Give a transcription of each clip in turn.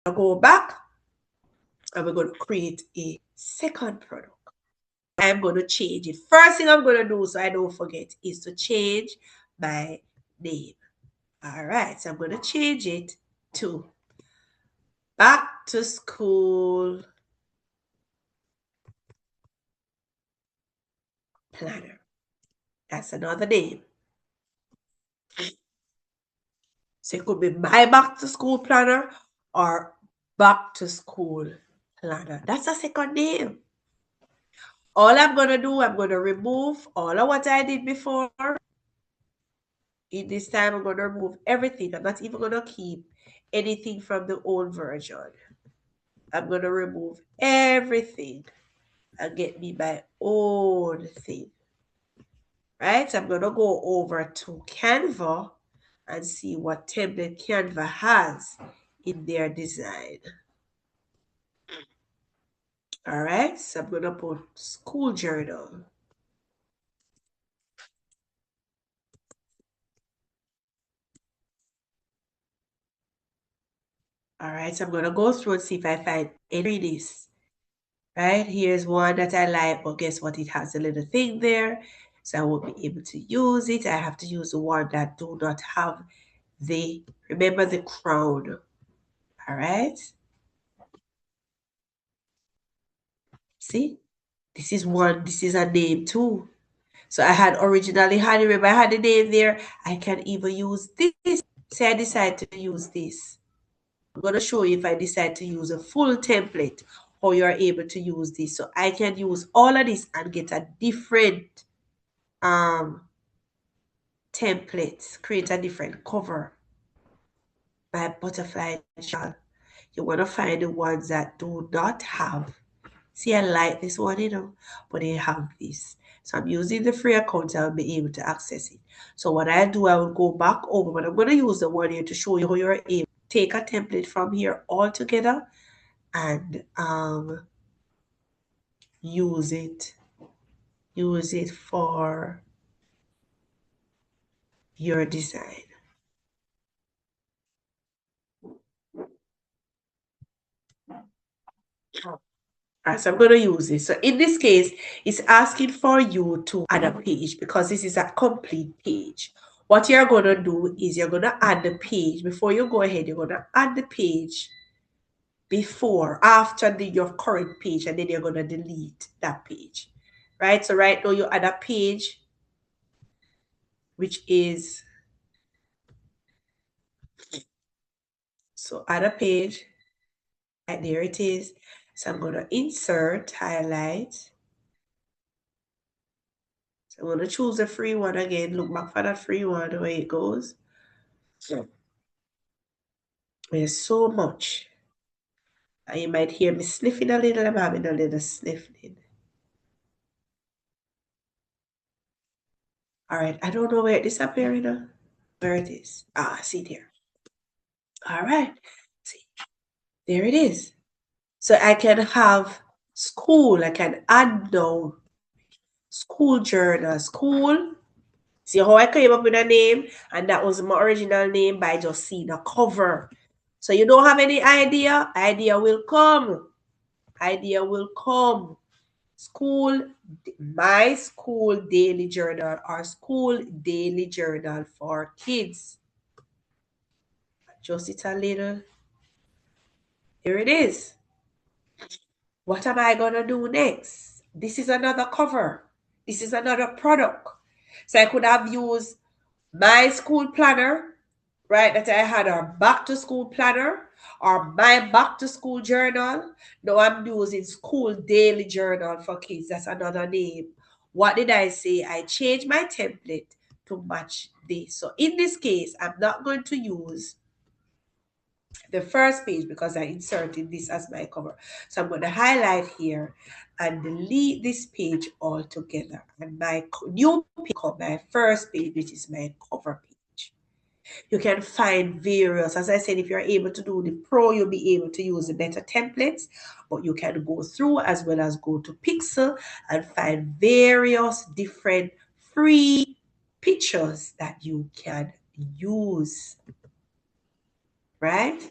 I'll go back and we're going to create a second product. I'm going to change it. First thing I'm going to do so I don't forget is to change my name. All right, so I'm going to change it to Back to School Planner. That's another name. So it could be my Back to School Planner or Back to School Planner. That's a second name. All I'm going to do, I'm going to remove all of what I did before. In this time, I'm going to remove everything. I'm not even going to keep anything from the old version. I'm going to remove everything and get me my own thing. Right? So I'm going to go over to Canva and see what template Canva has in their design. All right, so I'm going to put school journal. All right, so I'm going to go through and see if I find any of this. Right, here's one that I like, but guess what? It has a little thing there, so I won't be able to use it. I have to use the one that do not have the, remember the crown. All right, see, this is one, this is a name too. So I had originally had, remember I had the name there. I can even use this. Say I decide to use this. I'm going to show you if I decide to use a full template, how you're able to use this. So I can use all of this and get a different template, create a different cover. My butterfly shawl. You want to find the ones that do not have. See, I like this one, you know, but they have this. So I'm using the free account, I'll be able to access it. So what I do, I will go back over, but I'm going to use the one here to show you how you're able to take a template from here all together and use it for your design. All right, so I'm going to use this. So in this case, it's asking for you to add a page because this is a complete page. What you're going to do is you're going to add the page. Before you go ahead, you're going to add the page after your current page, and then you're going to delete that page. Right? So right now you add a page, which is, so add a page, and there it is. So I'm going to insert, highlight. So I'm going to choose a free one again. Look back for that free one, the way it goes. So there's so much. And you might hear me sniffing a little. I'm having a little sniffing. All right. I don't know where it disappeared. Where it is. Ah, I see it here. All right. See, there it is. So I can have school. I can add now school journal. School. See how I came up with a name? And that was my original name by just seeing a cover. So you don't have any idea? Idea will come. Idea will come. School, my school daily journal or school daily journal for kids. Adjust it a little. Here it is. What am I going to do next? This is another cover. This is another product. So I could have used my school planner, right, that I had a back to school planner or my back to school journal. Now I'm using school daily journal for kids. That's another name. What did I say? I changed my template to match this. So in this case, I'm not going to use the first page because I inserted this as my cover. So I'm going to highlight here and delete this page altogether. And my new page, my first page, which is my cover page. You can find various, as I said, if you're able to do the pro, you'll be able to use the better templates, but you can go through as well as go to Pixel and find various different free pictures that you can use, right?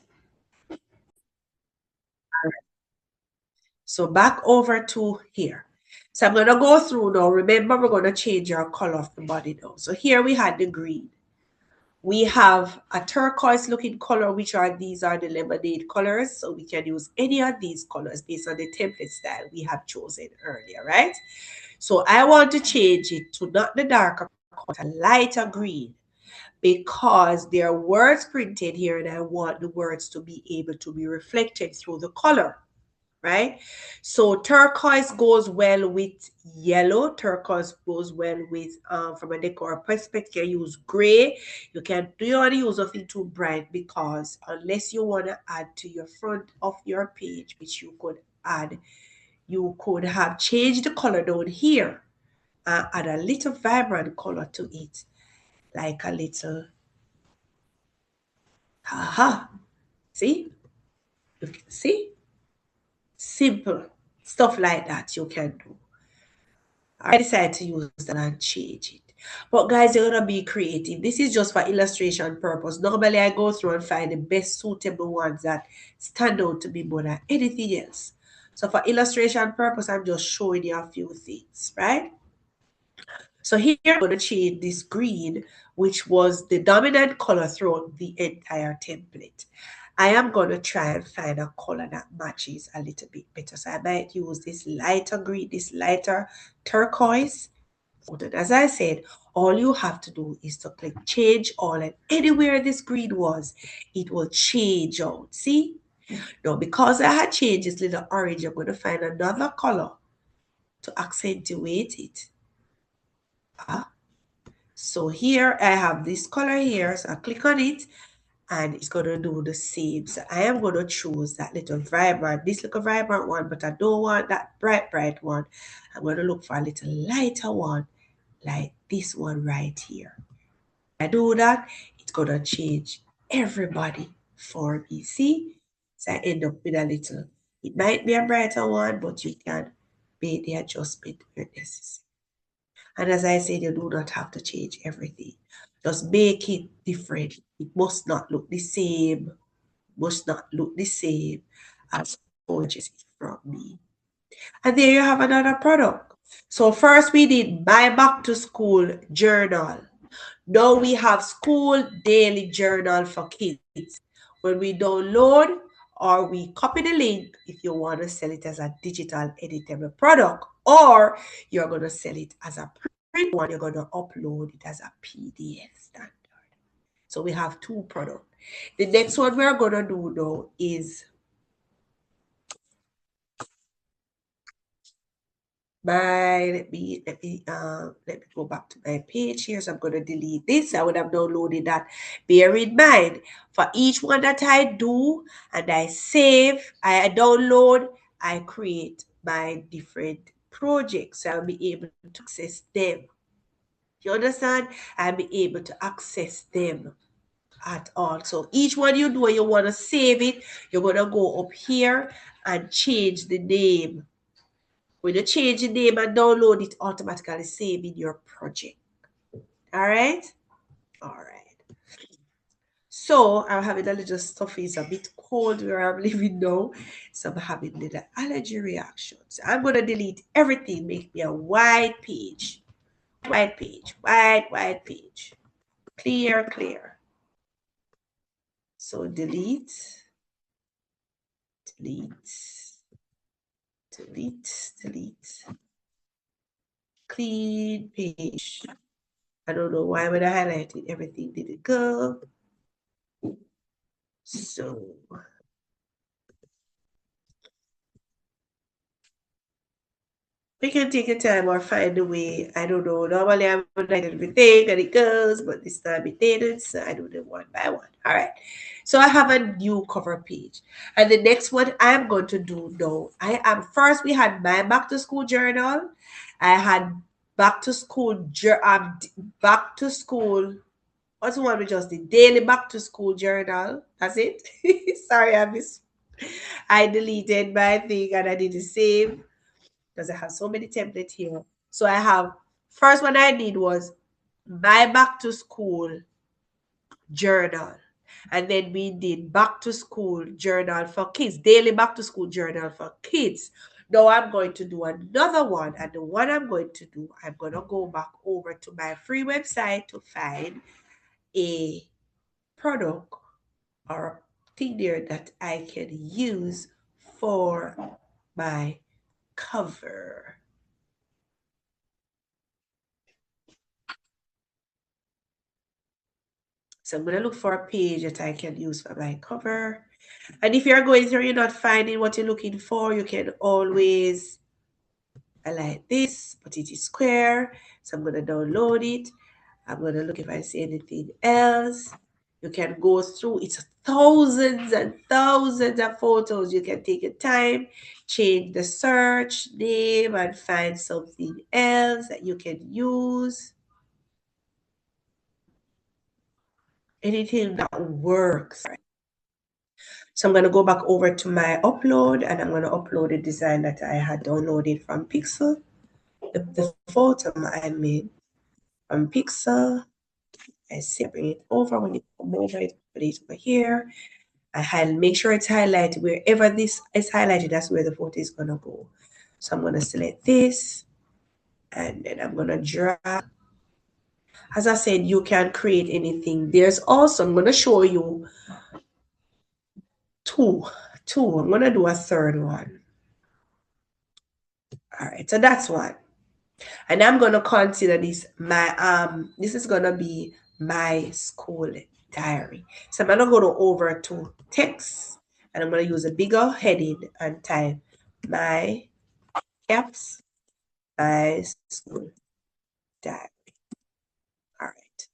So back over to here. So I'm going to go through now. Remember, we're going to change our color of the body now. So here we had the green. We have a turquoise looking color, these are the lemonade colors. So we can use any of these colors based on the template style we have chosen earlier, right? So I want to change it to not the darker color, a lighter green, because there are words printed here and I want the words to be able to be reflected through the color, right? So turquoise goes well with yellow. Turquoise goes well with, from a decor perspective, you use gray. You don't want to use nothing too bright, because unless you want to add to your front of your page, which you could add, you could have changed the color down here and add a little vibrant color to it, like a little, haha, see? You can see? Simple stuff like that you can do. I decided to use that and change it. But guys, you're gonna be creative. This is just for illustration purpose. Normally, I go through and find the best suitable ones that stand out to me more than anything else. So for illustration purpose, I'm just showing you a few things, right? So here I'm going to change this green, which was the dominant color throughout the entire template. I am going to try and find a color that matches a little bit better. So I might use this lighter green, this lighter turquoise. And as I said, all you have to do is to click change all, and anywhere this green was, it will change out. See? Now, because I had changed this little orange, I'm going to find another color to accentuate it. So here I have this color here. So I click on it and it's going to do the same. So I am going to choose that little vibrant, this little vibrant one, but I don't want that bright one. I'm going to look for a little lighter one, like this one right here. I do that, it's going to change everybody for me. See? So I end up with a little, it might be a brighter one, but you can make the adjustment where necessary. And as I said, you do not have to change everything. Just make it different. It must not look the same. Must not look the same as purchase from me. And there you have another product. So first we did my back to school journal. Now we have school daily journal for kids. When we download or we copy the link, if you want to sell it as a digital editable product, or you're going to sell it as a print one, you're going to upload it as a PDF standard. So we have two products. The next one we're going to do now is let me go back to my page here. So I'm going to delete this. I would have downloaded that. Bear in mind, for each one that I do and I save, I download, I create my different projects. So I'll be able to access them. You understand? I'll be able to access them at all. So each one you do, you want to save it, you're going to go up here and change the name. When you change the name and download it, automatically save in your project. All right? All right. So I'm having a little stuffy. It's a bit cold where I'm living now. So I'm having little allergy reactions. I'm going to delete everything. Make me a white page. White page. White page. Clear. So delete. Clean page. I don't know why when I highlighted everything didn't go. So we can take a time or find a way. I don't know. Normally I would write everything and it goes, but this time it didn't. So I do them one by one. All right. So I have a new cover page. And the next one I'm going to do now. First we had my back to school journal. I had back to school what's the one we just did? Daily back to school journal. That's it. Sorry, I deleted my thing and I did the same because I have so many templates here. So I have, first one I did was my back to school journal. And then we did back to school journal for kids, daily back to school journal for kids. Now I'm going to do another one, and the one I'm going to do, I'm going to go back over to my free website to find a product or thing there that I can use for my cover. So I'm going to look for a page that I can use for my cover. And if you're going through, you're not finding what you're looking for, you can always highlight this, put it in square. So I'm going to download it. I'm going to look if I see anything else. You can go through, it's thousands and thousands of photos. You can take your time, change the search name, and find something else that you can use. Anything that works. So I'm going to go back over to my upload, and I'm going to upload the design that I had downloaded from Pixel. The photo I made from Pixel. I bring it over. When you come over it, put it over here. Make sure it's highlighted. Wherever this is highlighted, that's where the photo is going to go. So I'm going to select this, and then I'm going to drag. As I said, you can create anything. There's also, I'm going to show you two. I'm going to do a third one. All right, so that's one. And I'm going to consider this this is going to be my school diary. So I'm going to go over to text, and I'm going to use a bigger heading and type my caps, my school diary. All right.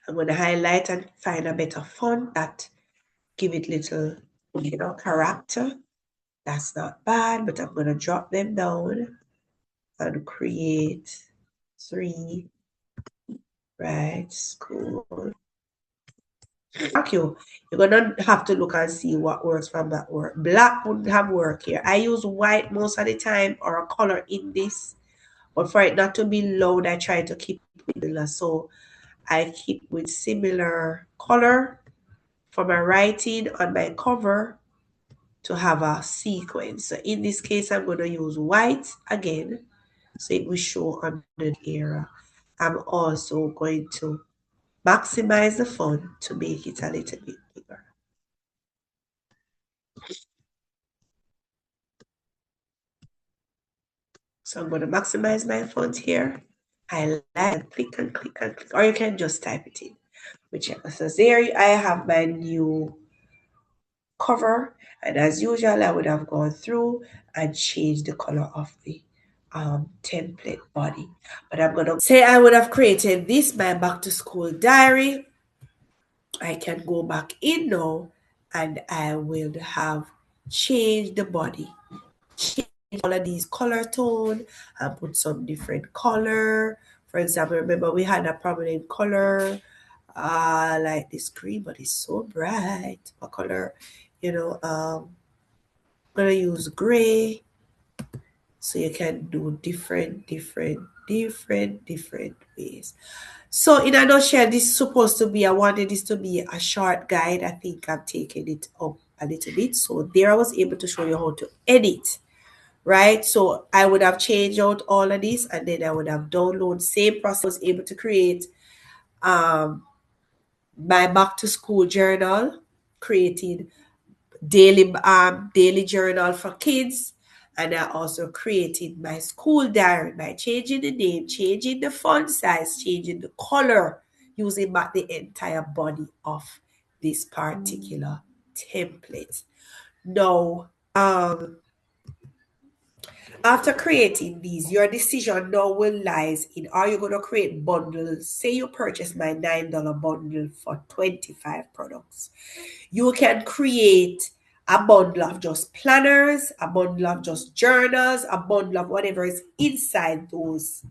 I'm going to highlight and find a better font that give it little, character. That's not bad, but I'm going to drop them down and create 3, right, school. Thank you. You're going to have to look and see what works from that work. Black wouldn't have work here. I use white most of the time, or a color in this. But for it not to be loud, I try to keep it similar. So I keep with similar color for my writing on my cover to have a sequence. So in this case, I'm going to use white again, so it will show on the era. I'm also going to maximize the font to make it a little bit bigger. So I'm going to maximize my font here. Highlight and click and click and click, or you can just type it in, whichever. So there I have my new cover, and as usual, I would have gone through and changed the color of the template body. But I'm going to say I would have created this, my back to school diary. I can go back in now, and I will have changed the body, change all of these color tone, and put some different color. For example, remember we had a prominent color like this green, but it's so bright. What color? I'm gonna use gray, so you can do different ways. So in a nutshell, this is supposed to be, I wanted this to be a short guide. I think I'm taking it up a little bit. So there I was able to show you how to edit, right? So I would have changed out all of this, and then I would have downloaded, same process, I was able to create my back to school journal, creating daily journal for kids, and I also created my school diary by changing the name, changing the font size, changing the color, using back the entire body of this particular template. Now, after creating these, your decision now will lies in, are you going to create bundles? Say you purchase my $9 bundle for 25 products. You can create a bundle of just planners, a bundle of just journals, a bundle of whatever is inside those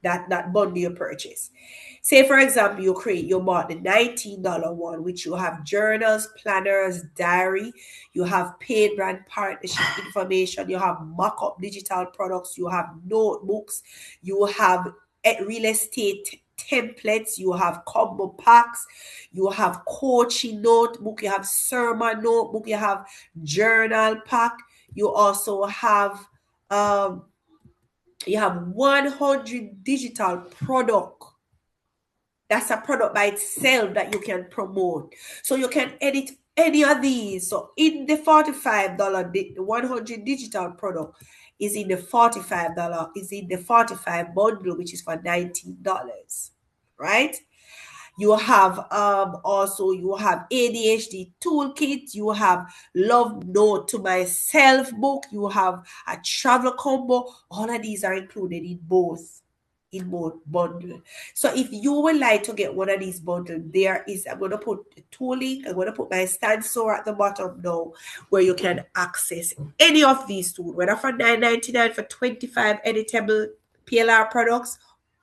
that bundle you purchase. Say, for example, you bought the $19 one, which you have journals, planners, diary, you have paid brand partnership information, you have mock-up digital products, you have notebooks, you have real estate templates, you have combo packs, you have coaching notebook, you have sermon notebook, you have journal pack, you also have 100 digital product. That's a product by itself that you can promote. So you can edit any of these. So in the $45, the 100 digital product is in the $45, is in the 45 bundle, which is for $19, right? You have also you have ADHD toolkit, you have love note to myself book, you have a travel combo. All of these are included in both bundle. So if you would like to get one of these bundles, there is, I'm going to put the tool link, I'm going to put my stand store at the bottom now, where you can access any of these tools, whether for $9.99 for 25 editable PLR products,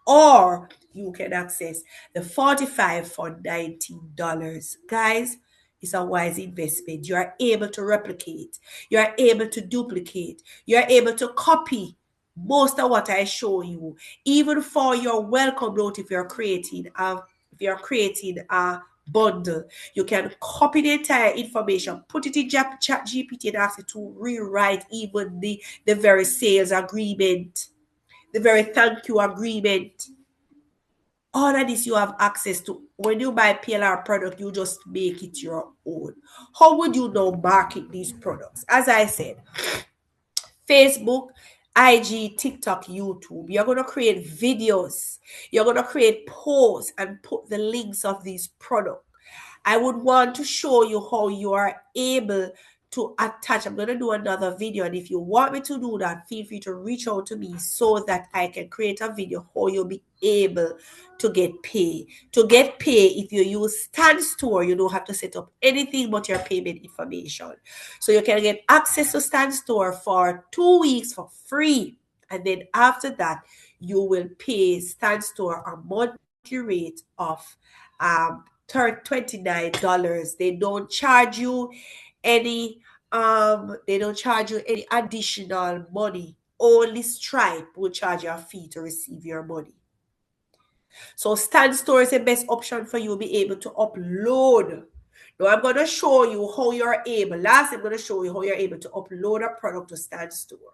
or you can access the 45 for $19. Guys, it's a wise investment. You are able to replicate, you are able to duplicate, you are able to copy most of what I show you, even for your welcome note. If you're creating a bundle, you can copy the entire information, put it in chat GPT, and ask it to rewrite even the very sales agreement, the very thank you agreement. All of this you have access to. When you buy PLR product, you just make it your own. How would you now market these products? As I said, Facebook, IG, TikTok, YouTube. You're going to create videos. You're going to create posts and put the links of these products. I would want to show you how you are able to attach. I'm going to do another video, and if you want me to do that, feel free to reach out to me so that I can create a video how you'll be able to get paid. To get paid, if you use Stand Store, you don't have to set up anything but your payment information. So you can get access to Stand Store for 2 weeks for free, and then after that, you will pay Stand Store a monthly rate of $29. They don't charge you any additional money. Only Stripe will charge you a fee to receive your money. So Stand Store is the best option for you to be able to upload. Now I'm going to show you how you're able. Last, I'm going to show you how you're able to upload a product to Stand Store.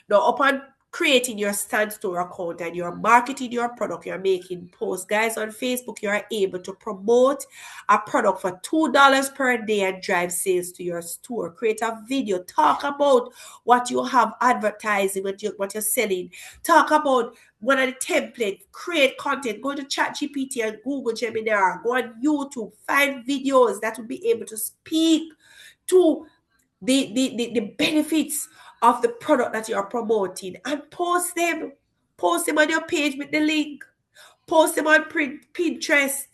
Now, upon creating your Stand Store account and you're marketing your product, you're making posts, guys, on Facebook, you're able to promote a product for $2 per day and drive sales to your store. Create a video, talk about what you have advertising, what you're selling, talk about one of the templates, create content, go to ChatGPT and Google Gemini, go on YouTube, find videos that will be able to speak to the benefits of the product that you're promoting, and post them on your page with the link, post them on Pinterest,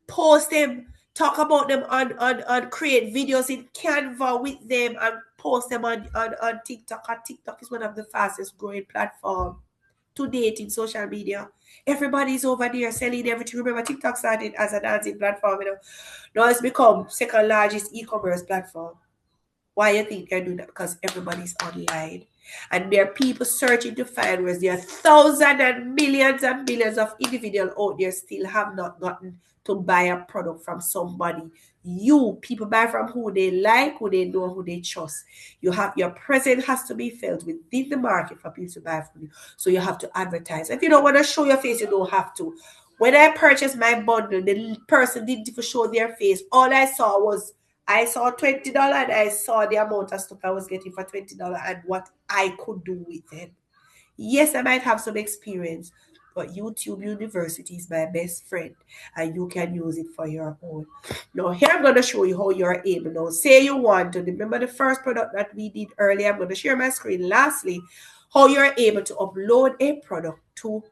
post them, talk about them on create videos in Canva with them, and post them on TikTok. And TikTok is one of the fastest growing platforms to date in social media. Everybody's over there selling everything. Remember, TikTok started as a dancing platform, now it's become second largest e-commerce platform. Why you think they're doing that? Because everybody's online. And there are people searching to find where there are thousands and millions of individuals out there still have not gotten to buy a product from somebody. People buy from who they like, who they know, who they trust. Your presence has to be felt within the market for people to buy from you. So you have to advertise. If you don't want to show your face, you don't have to. When I purchased my bundle, the person didn't even show their face. All I saw $20 and I saw the amount of stuff I was getting for $20 and what I could do with it. Yes, I might have some experience, but YouTube University is my best friend and you can use it for your own. Now, here I'm going to show you how you're able. Now, say you want to. Remember the first product that we did earlier? I'm going to share my screen. Lastly, how you're able to upload a product to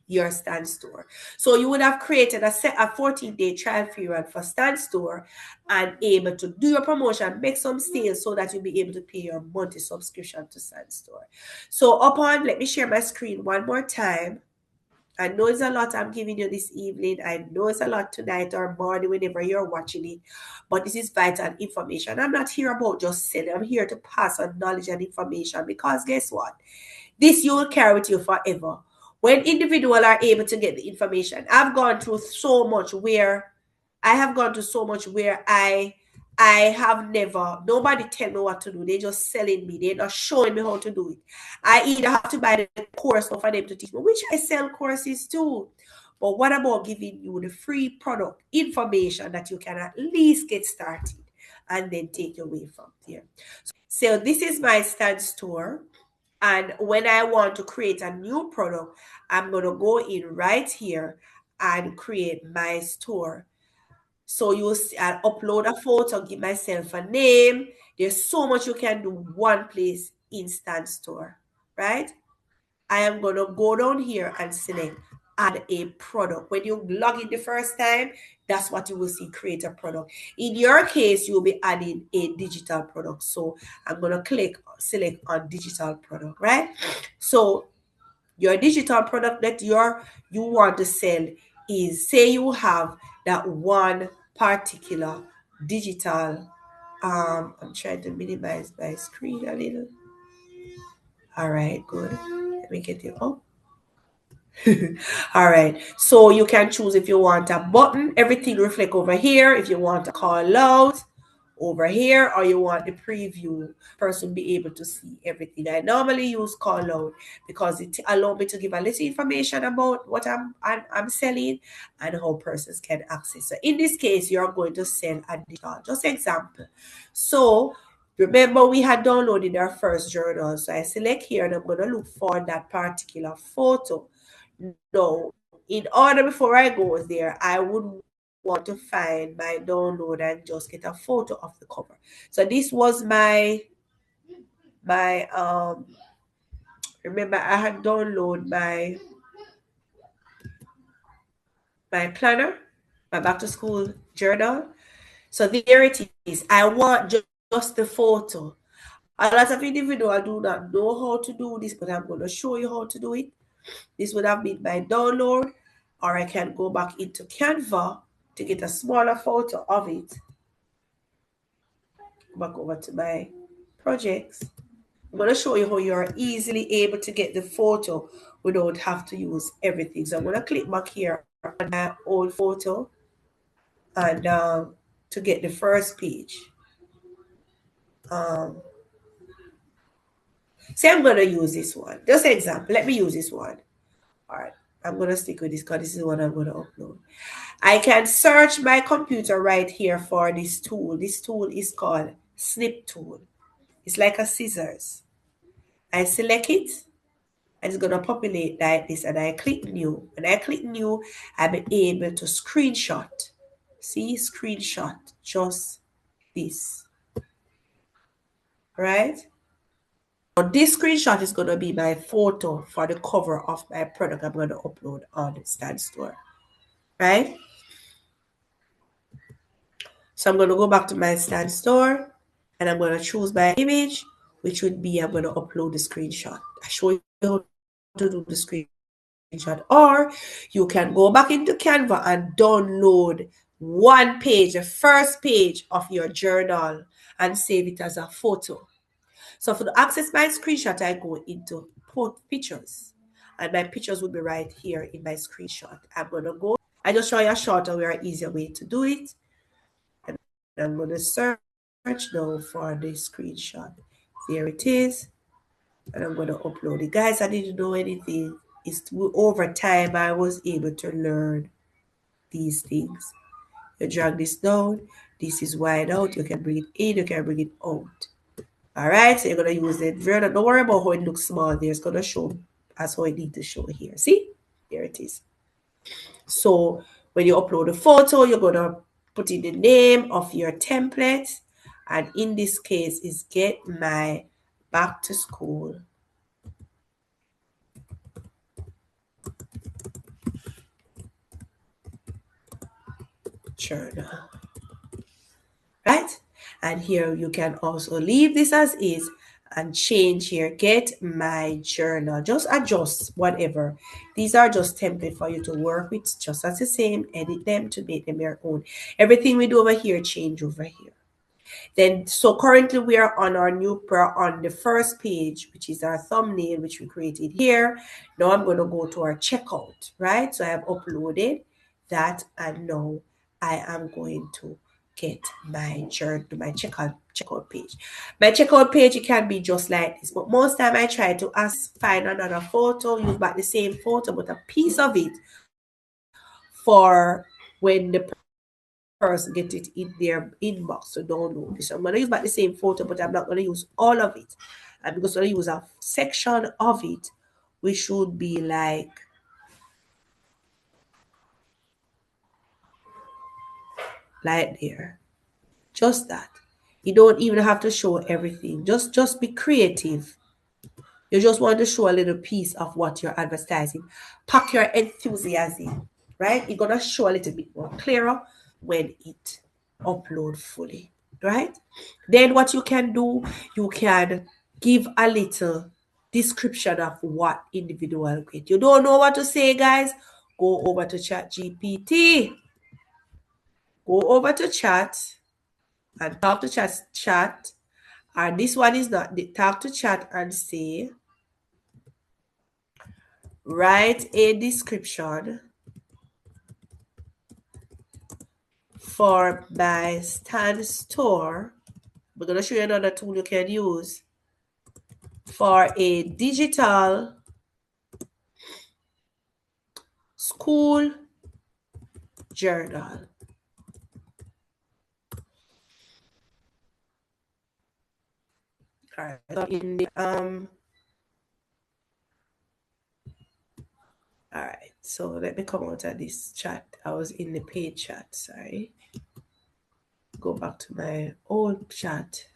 your Stand Store. So you would have created a 14-day trial period for Stand Store and able to do your promotion, make some sales so that you'll be able to pay your monthly subscription to Stand Store. So let me share my screen one more time. I know it's a lot I'm giving you this evening. I know it's a lot tonight or morning whenever you're watching it, but this is vital information. I'm not here about just selling. I'm here to pass on knowledge and information because guess what? This you will carry with you forever. when individuals are able to get the information, I've gone through so much where I have gone to so much where I have never, nobody tell me what to do. They just selling me. They're not showing me how to do it. I either have to buy the course or for them to teach me, which I sell courses too. But what about giving you the free product information that you can at least get started and then take your way from there? So this is my stand store. And when I want to create a new product, I'm going to go in right here and create my store. So you'll see, I'll upload a photo, give myself a name. There's so much you can do one place, instant store, right? I am going to go down here and select add a product. When you log in the first time, that's what you will see, create a product. In your case, you'll be adding a digital product. So I'm going to select on digital product, right? So your digital product that you want to sell is, say you have that one particular digital, I'm trying to minimize my screen a little. All right, good. Let me get it up. All right, so you can choose if you want a button, everything reflect over here, if you want to call out over here, or you want the preview person be able to see everything. I normally use call out because it allows me to give a little information about what I'm selling and how persons can access. So in this case, you're going to sell a digital, just example. So remember, we had downloaded our first journal. So I select here and I'm going to look for that particular photo. No, in order, before I go there, I would want to find my download and just get a photo of the cover. So this was my remember I had downloaded my planner, my back to school journal. So there it is. I want just the photo. A lot of individuals do not know how to do this, but I'm going to show you how to do it. This would have been my download, or I can go back into Canva to get a smaller photo of it. Back over to my projects. I'm going to show you how you're easily able to get the photo without have to use everything. So I'm going to click back here on my old photo and to get the first page. Say I'm going to use this one. Just an example. Let me use this one. All right. I'm going to stick with this because this is what I'm going to upload. I can search my computer right here for this tool. This tool is called Snip Tool. It's like a scissors. I select it and it's going to populate like this and I click new. When I click new, I'm able to screenshot. See, screenshot, just this. Right? Now this screenshot is going to be my photo for the cover of my product I'm going to upload on the Stand Store. Right? So I'm going to go back to my Stand Store and I'm going to choose my image, which would be, I'm going to upload the screenshot. I show you how to do the screenshot. Or you can go back into Canva and download one page, the first page of your journal, and save it as a photo. So for to access my screenshot, I go into put pictures. And my pictures will be right here in my screenshot. I'm going to go, I just show you a shorter way or easier way to do it. And I'm going to search now for the screenshot. There it is. And I'm going to upload it. Guys, I didn't know anything. Over time, I was able to learn these things. You drag this down. This is wide out. You can bring it in. You can bring it out. All right, so you're going to use it. Don't worry about how it looks small there. It's going to show as how it needs to show here. See? There it is. So when you upload a photo, you're going to put in the name of your template. And in this case, is Get My Back to School Journal. Right? And here you can also leave this as is and change here, Get My Journal. Just adjust whatever. These are just templates for you to work with, just as the same. Edit them to make them your own. Everything we do over here, change over here. Then, so currently we are on our on the first page, which is our thumbnail, which we created here. Now I'm going to go to our checkout, right? So I have uploaded that, and now I am going to get my journal, my checkout page. My checkout page, it can be just like this, but most time I try to find another photo, use back the same photo, but a piece of it for when the person get it in their inbox to download. So I'm going to use back the same photo, but I'm not going to use all of it. I'm just going to use a section of it, which should be like there. Just that. You don't even have to show everything. Just be creative. You just want to show a little piece of what you're advertising. Pack your enthusiasm, right? You're going to show a little bit more clearer when it upload fully, right? Then what you can do, you can give a little description of what individual get. You don't know what to say, guys? Go over to ChatGPT. Go over to chat and talk to chat. And this one is not the talk to chat and say, write a description for my stand store. We're going to show you another tool you can use for a digital school journal. All right, so in the all right, so let me come out of this chat. I was in the paid chat, sorry. Go back to my old chat.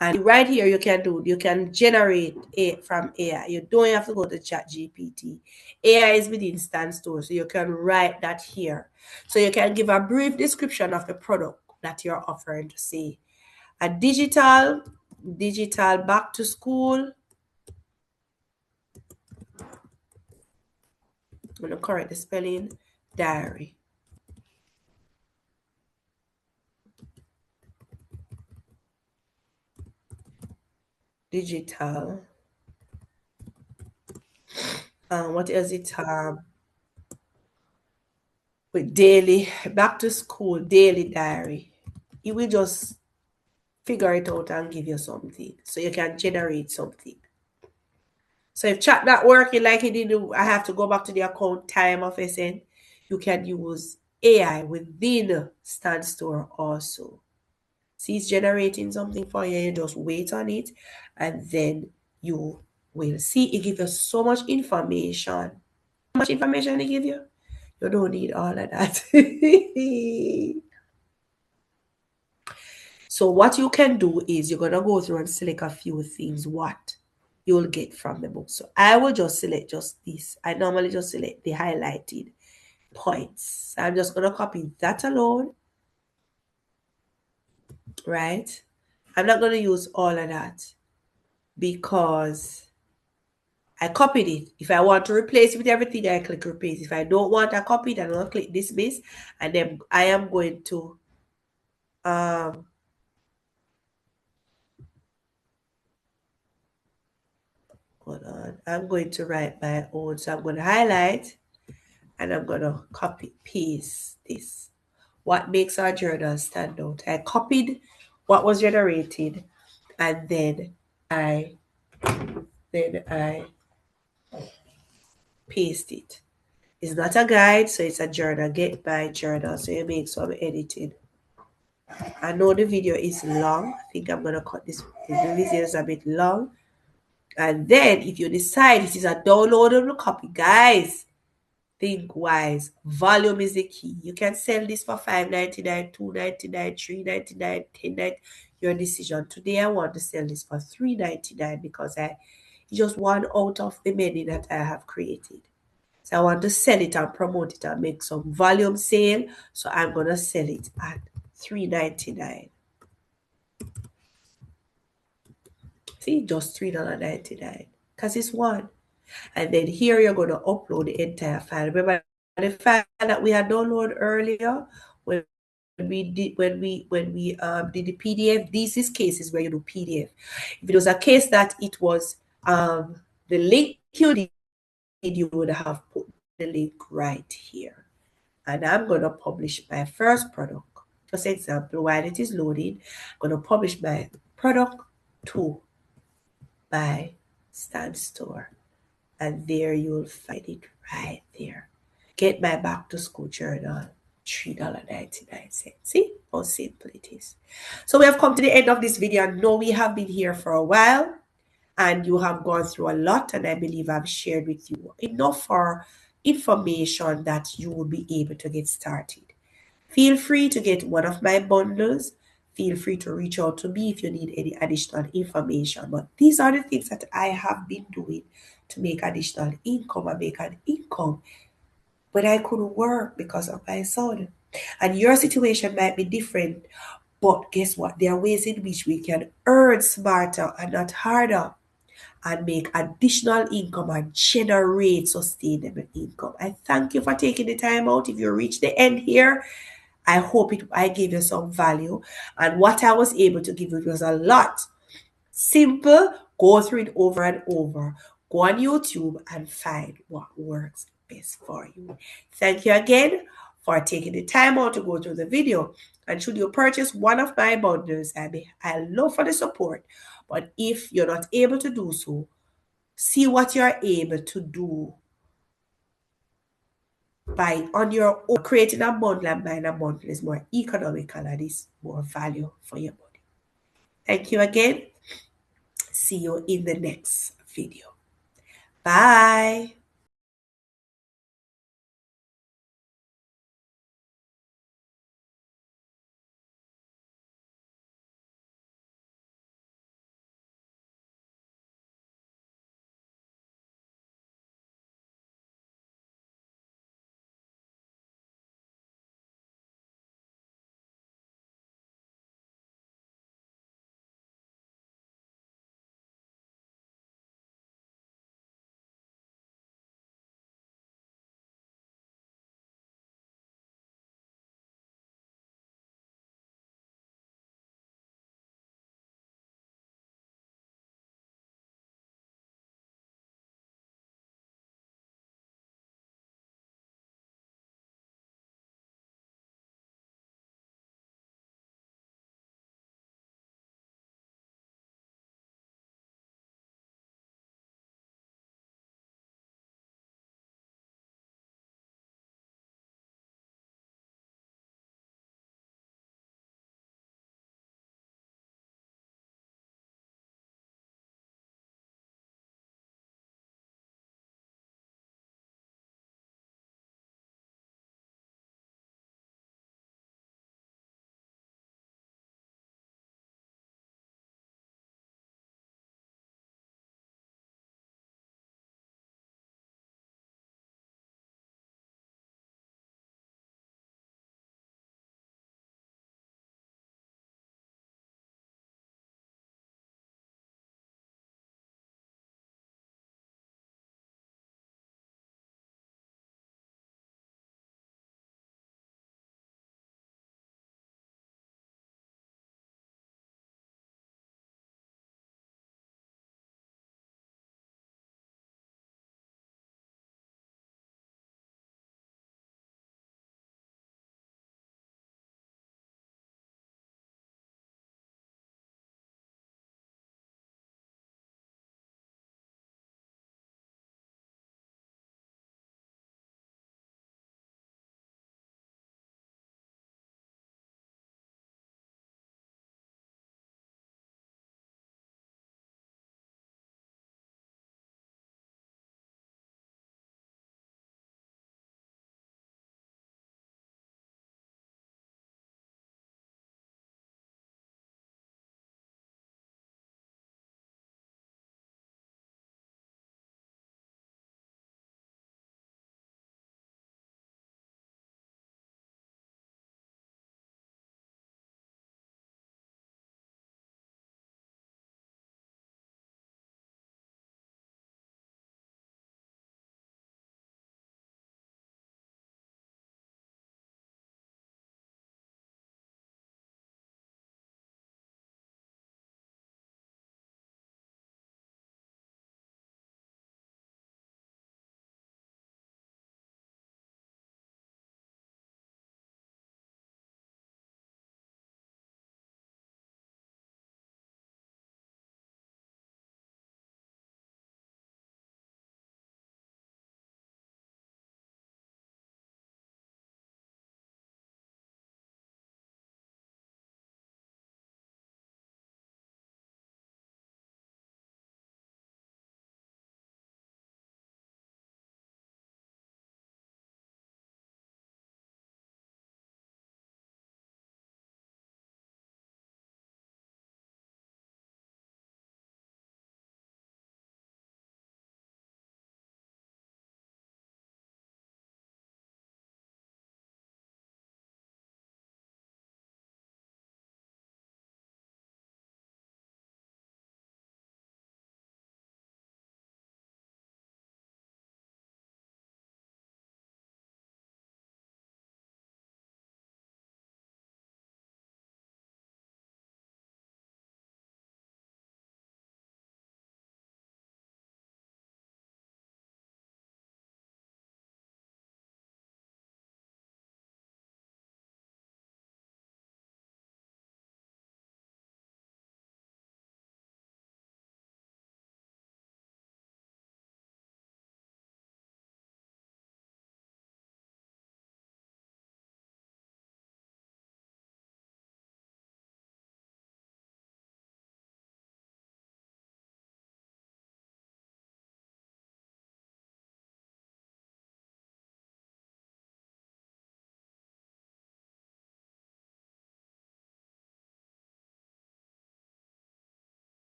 And right here, you can generate it from AI. You don't have to go to ChatGPT. AI is within Stand Store, so you can write that here. So you can give a brief description of the product that you're offering to say. A digital back to school. I'm going to correct the spelling. Diary. Digital. What is it? With daily, back to school, daily diary. It will just figure it out and give you something. So you can generate something. So if chat not working like it did, I have to go back to the account time of SN. You can use AI within Stand Store also. See, it's generating something for you. You just wait on it, and then you will see it gives you so much information. How much information it give you? You don't need all of that. So what you can do is you're going to go through and select a few things what you'll get from the book. So I will just select just this. I normally just select the highlighted points. I'm just going to copy that alone, right? I'm not going to use all of that because I copied it. If I want to replace it with everything, I click replace. If I don't want a copy, then I'll click dismiss, and then I am going to hold on. I'm going to write my own. So I'm going to highlight and I'm going to copy paste this. What makes our journal stand out? I copied what was generated and then I paste it. It's not a guide, so it's a journal. Get my journal. So you make some editing. I know the video is long. I think I'm going to cut this. The video is a bit long. And then if you decide this is a downloadable copy, guys, think wise. Volume is the key. You can sell this for $5.99, $2.99, $3.99, $10.99. Your decision. Today I want to sell this for $3.99 because it's just one out of the many that I have created. So I want to sell it and promote it and make some volume sale. So I'm going to sell it at $3.99. See, just $3.99 because it's one. And then here you're going to upload the entire file. Remember the file that we had downloaded earlier? When we did when we did the PDF, these is cases where you do PDF. If it was a case that it was the link you did, you would have put the link right here. And I'm going to publish my first product. Just example, while it is loading, I'm going to publish my product 2 by Stan Store. And there you'll find it right there. Get my back to school journal, $3.99. See how simple it is. So we have come to the end of this video. I know we have been here for a while and you have gone through a lot, and I believe I've shared with you enough for information that you will be able to get started. Feel free to get one of my bundles. Feel free to reach out to me if you need any additional information. But these are the things that I have been doing to make additional income and make an income when I couldn't work because of my son. And your situation might be different, but guess what? There are ways in which we can earn smarter and not harder and make additional income and generate sustainable income. I thank you for taking the time out. If you reach the end here, I hope I gave you some value. And what I was able to give you was a lot. Simple, go through it over and over. Go on YouTube and find what works best for you. Thank you again for taking the time out to go through the video. And should you purchase one of my bundles, I love for the support. But if you're not able to do so, see what you're able to do by on your own. Creating a bundle and buying a bundle is more economical and is more value for your money. Thank you again. See you in the next video. Bye.